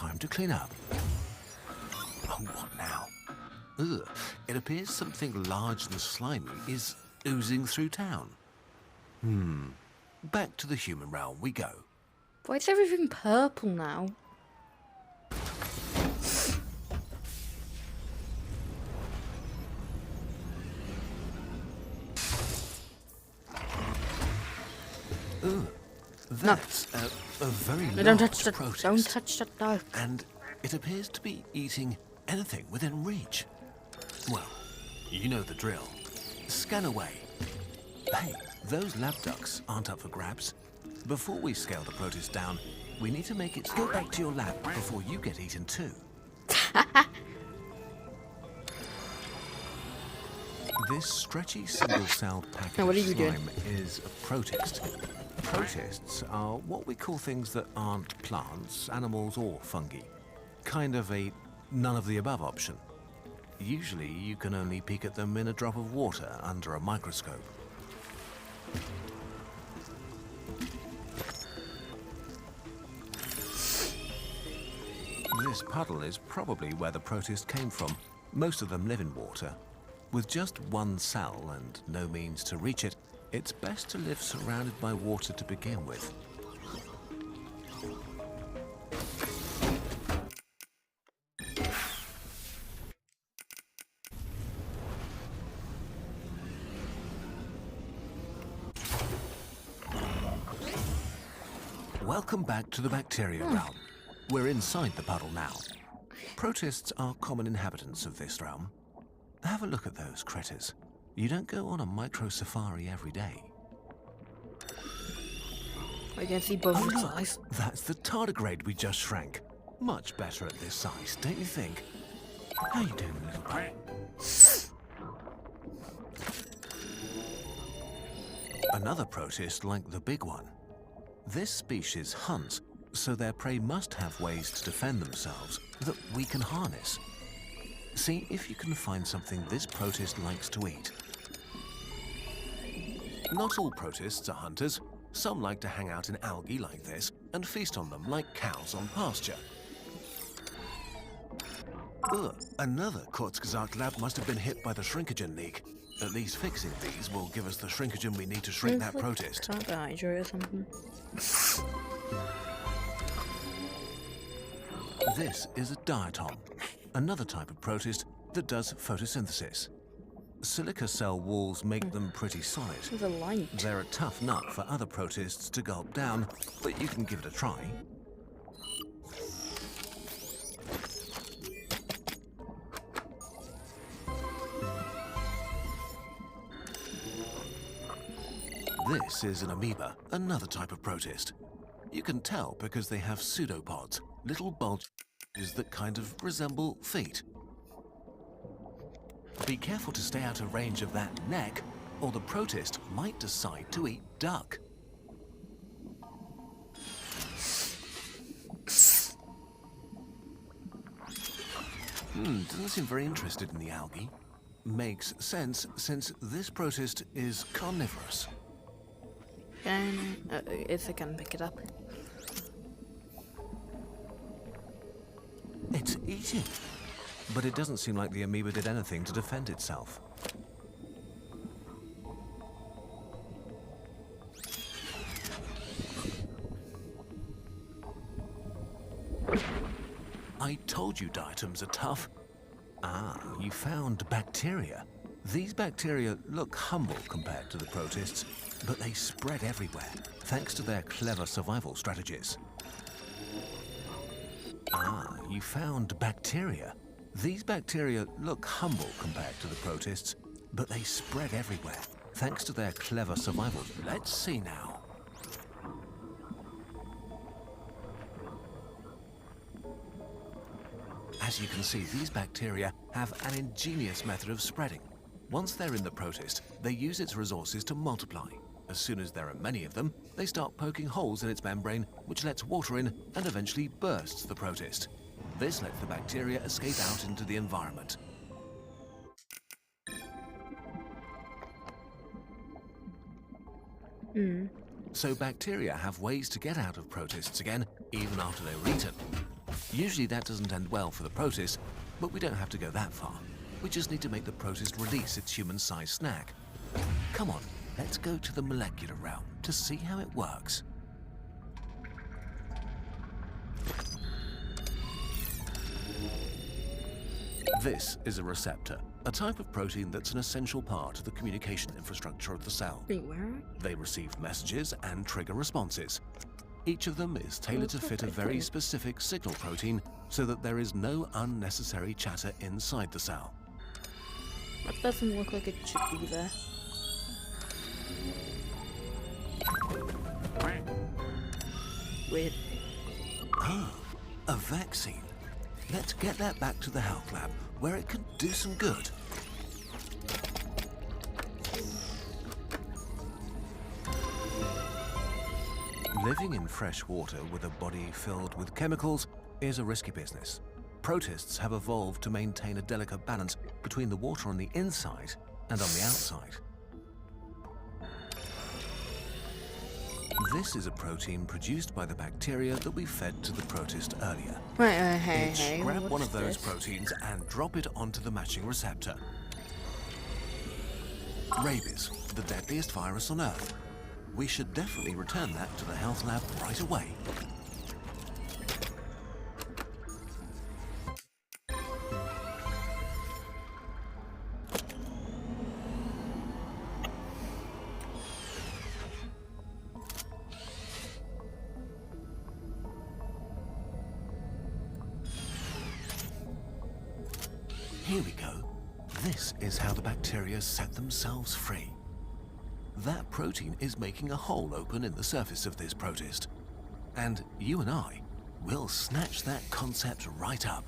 time to clean up. Oh, what now? Ugh, it appears something large and slimy is oozing through town. Back to the human realm we go. Why is everything purple now? Ugh, that's a very large Don't touch that. protist. Don't touch that. No. And it appears to be eating anything within reach. Well, you know the drill. Scan away. Hey, those lab ducks aren't up for grabs. Before we scale the protist down, we need to make it go back to your lab before you get eaten too. This stretchy single-celled packet Now, what are of you doing? slime is a protist. Protists are what we call things that aren't plants, animals, or fungi. Kind of a none-of-the-above option. Usually, you can only peek at them in a drop of water under a microscope. This puddle is probably where the protist came from. Most of them live in water. With just one cell and no means to reach it, it's best to live surrounded by water to begin with. Welcome back to the bacteria realm. We're inside the puddle now. Protists are common inhabitants of this realm. Have a look at those critters. You don't go on a micro safari every day. I can see both Oh, its look, eyes. that's the tardigrade we just shrank. Much better at this size, don't you think? How you doing, little buddy? Another protist like the big one. This species hunts, so their prey must have ways to defend themselves that we can harness. See if you can find something this protist likes to eat. Not all protists are hunters. Some like to hang out in algae like this and feast on them like cows on pasture. Ugh, another Kurzgesagt lab must have been hit by the shrinkogen leak. At least fixing these will give us the shrinkogen we need to shrink that protist. Can't or something. This is a diatom, another type of protist that does photosynthesis. Silica cell walls make them pretty solid. There's a light. They're a tough nut for other protists to gulp down, but you can give it a try. This is an amoeba, another type of protist. You can tell because they have pseudopods, little bulges that kind of resemble feet. Be careful to stay out of range of that neck, or the protist might decide to eat duck. Doesn't seem very interested in the algae. Makes sense since this protist is carnivorous. If I can pick it up. It's eating. But it doesn't seem like the amoeba did anything to defend itself. I told you diatoms are tough. Ah, you found bacteria. These bacteria look humble compared to the protists, but they spread everywhere, thanks to their clever survival strategies. Ah, you found bacteria. These bacteria look humble compared to the protists, but they spread everywhere, thanks to their clever survival. Let's see now. As you can see, these bacteria have an ingenious method of spreading. Once they're in the protist, they use its resources to multiply. As soon as there are many of them, they start poking holes in its membrane, which lets water in and eventually bursts the protist. This lets the bacteria escape out into the environment. So bacteria have ways to get out of protists again, even after they're eaten. Usually that doesn't end well for the protist, but we don't have to go that far. We just need to make the protist release its human-sized snack. Come on, let's go to the molecular realm to see how it works. This is a receptor, a type of protein that's an essential part of the communication infrastructure of the cell. Wait, where? They receive messages and trigger responses. Each of them is tailored to fit a very specific signal protein so that there is no unnecessary chatter inside the cell. That doesn't look like it should be there. Weird. Ah, a vaccine. Let's get that back to the health lab, where it can do some good. Living in fresh water with a body filled with chemicals is a risky business. Protists have evolved to maintain a delicate balance between the water on the inside and on the outside. This is a protein produced by the bacteria that we fed to the protist earlier. Right, hey, Each grab one what's of those this? proteins and drop it onto the matching receptor. Rabies, the deadliest virus on Earth. We should definitely return that to the health lab right away. Here we go. This is how the bacteria set themselves free. That protein is making a hole open in the surface of this protist. And you and I will snatch that concept right up.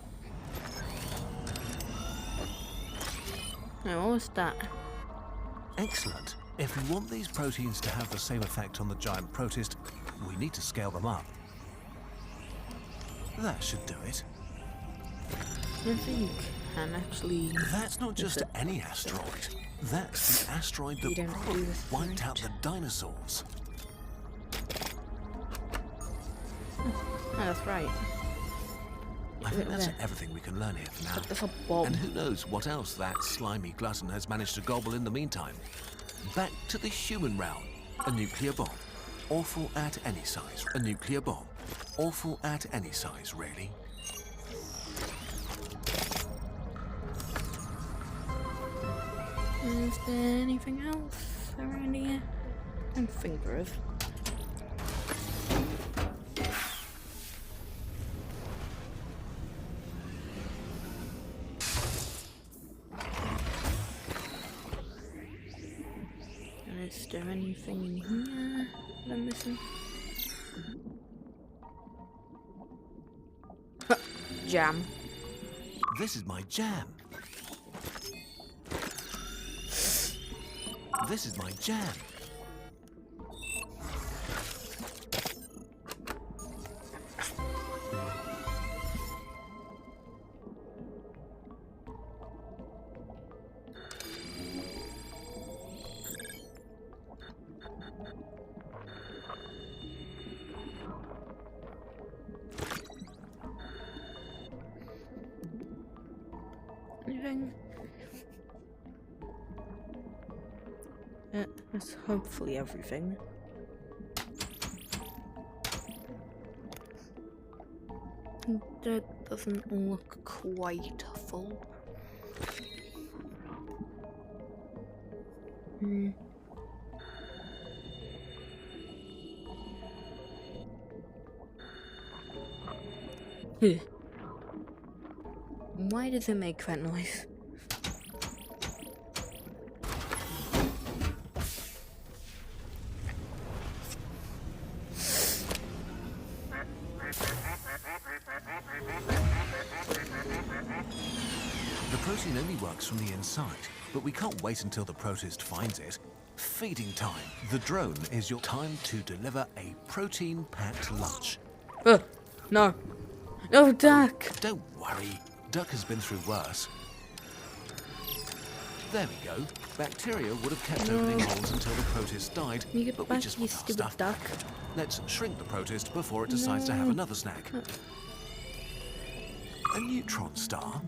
Oh, what was that? Excellent. If we want these proteins to have the same effect on the giant protist, we need to scale them up. That should do it. I think can actually. That's not just any asteroid. That's the asteroid You that don't probably do this wiped right. out the dinosaurs. Oh, that's right. I think that's there. everything we can learn here for now. That's a bomb. And who knows what else that slimy glutton has managed to gobble in the meantime. Back to the human realm. A nuclear bomb. Awful at any size. A nuclear bomb. Awful at any size, really. Is there anything else around here? I don't think there is. Is there anything in here that I'm missing? Jam. This is my jam. This is my jam. Anything? That's hopefully everything. That doesn't look quite full. Why does it make that noise? The protein only works from the inside, but we can't wait until the protist finds it. Feeding time. The drone is your time to deliver a protein-packed lunch. No. No, Duck! Don't worry, Duck has been through worse. There we go. Bacteria would have kept opening holes until the protist died, You get but we back, just you want our stupid stuff duck. back. Let's shrink the protist before it decides to have another snack. A neutron star